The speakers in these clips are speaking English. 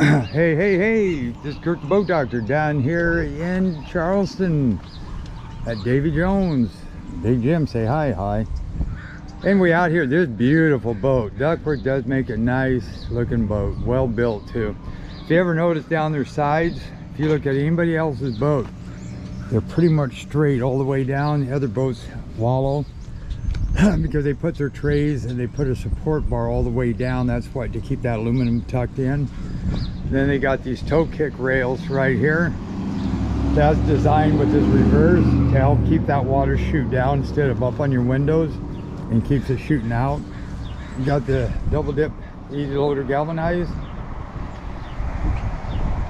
Hey, this is Kurt the Boat Doctor down here in Charleston at Davy Jones. Big Jim, say hi. And we out here, this beautiful boat. Duckworth does make a nice looking boat, well built too. If you ever notice down their sides, if you look at anybody else's boat, they're pretty much straight all the way down. The other boats wallow because they put their trays and they put a support bar all the way down. That's what, to keep that aluminum tucked in. Then they got these toe kick rails right here. That's designed with this reverse to help keep that water shoot down instead of up on your windows, and keeps it shooting out. You got the double dip easy loader galvanized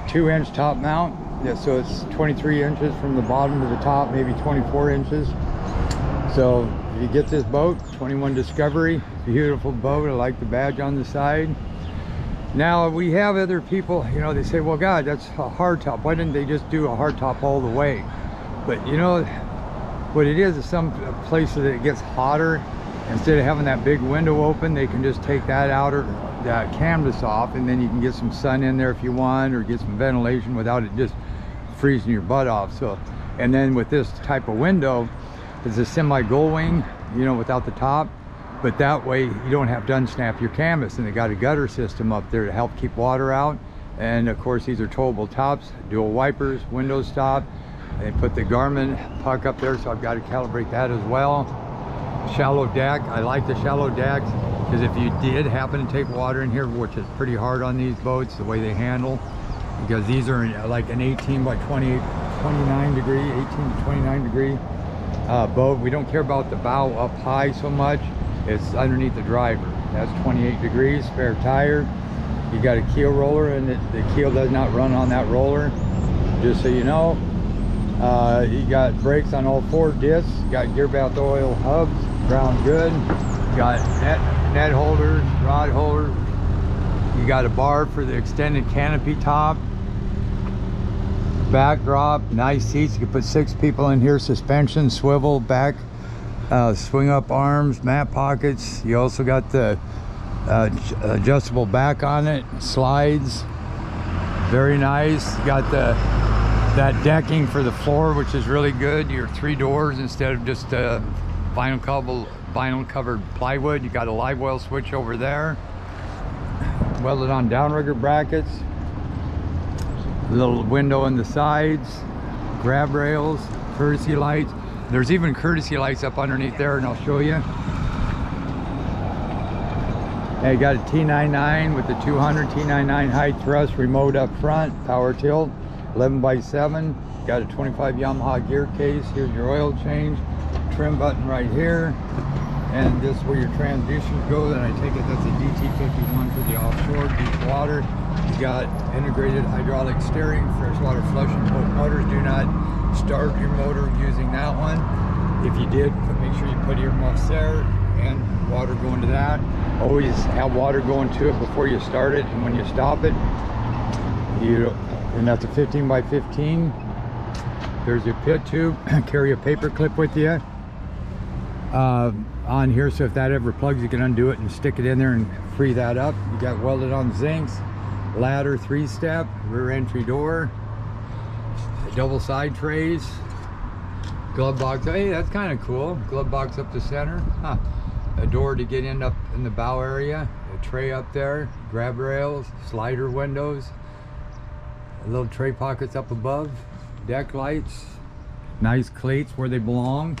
2-inch top mount. Yeah, so it's 23 inches from the bottom to the top, maybe 24 inches. So if you get this boat, 21 Discovery, beautiful boat. I like the badge on the side. Now we have other people, you know, they say, well, God, that's a hardtop. Why didn't they just do a hardtop all the way? But you know what it is some places that it gets hotter. Instead of having that big window open, they can just take that outer, that canvas off, and then you can get some sun in there if you want, or get some ventilation without it just freezing your butt off. So, and then with this type of window, it's a semi gull wing, you know, without the top. But that way you don't have to unsnap your canvas, and they got a gutter system up there to help keep water out. And of course these are towable tops, dual wipers, window stop. They put the Garmin puck up there, so I've got to calibrate that as well. Shallow deck, I like the shallow decks, because if you did happen to take water in here, which is pretty hard on these boats, the way they handle, because these are like an 18 by 29 degree, 18 to 29 degree boat. We don't care about the bow up high so much. It's underneath the driver. That's 28 degrees, spare tire. You got a keel roller, and the keel does not run on that roller, just so you know. You got brakes on all 4 discs. Got gear bath oil hubs, ground good. Got net holders, rod holders. You got a bar for the extended canopy top. Backdrop, nice seats. You can put 6 people in here. Suspension, swivel, back. Swing up arms, mat pockets. You also got the adjustable back on it, slides, very nice. You got that decking for the floor, which is really good. Your 3 doors instead of just vinyl covered plywood. You got a live well switch over there, welded on downrigger brackets, a little window on the sides, grab rails, courtesy lights. There's even courtesy lights up underneath there, and I'll show you. And you got a T99 with the 200 T99 high thrust remote up front, power tilt, 11x7. Got a 25 Yamaha gear case. Here's your oil change, trim button right here, and this is where your transmissions go. And I take it that's a DT51 for the offshore deep water. You got integrated hydraulic steering, freshwater flushing. Both motors do not start your motor using that one. If you did, make sure you put earmuffs there and water going to that. Always have water going to it before you start it, and when you stop it, and that's a 15 by 15. There's your pit tube. Carry a paper clip with you on here, so if that ever plugs, you can undo it and stick it in there and free that up. You got welded on zincs, ladder 3-step, rear entry door, double side trays, glove box. Hey, that's kind of cool. Glove box up the center. A door to get up in the bow area, a tray up there, grab rails, slider windows, little tray pockets up above, deck lights, nice cleats where they belong,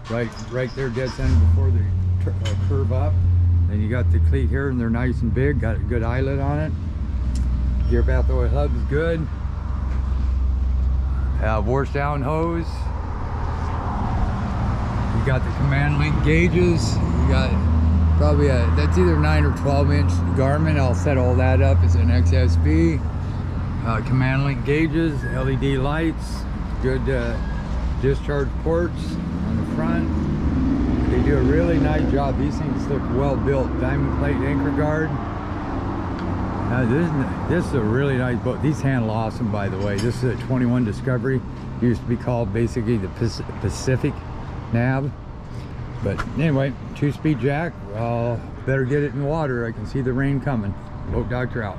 right there dead center before they curve up. Then you got the cleat here, and they're nice and big, got a good eyelet on it. Gear bath oil hub is good. Wash down hose. You got the command link gauges. You got probably that's either 9 or 12 inch Garmin. I'll set all that up. It's an XSB. Command link gauges, LED lights, good discharge ports on the front. They do a really nice job. These things look well built. Diamond plate anchor guard. This is a really nice boat. These handle awesome, by the way. This is a 21 Discovery. Used to be called basically the Pacific nav. But anyway, 2-speed jack. Well, better get it in water. I can see the rain coming. Boat Doctor out.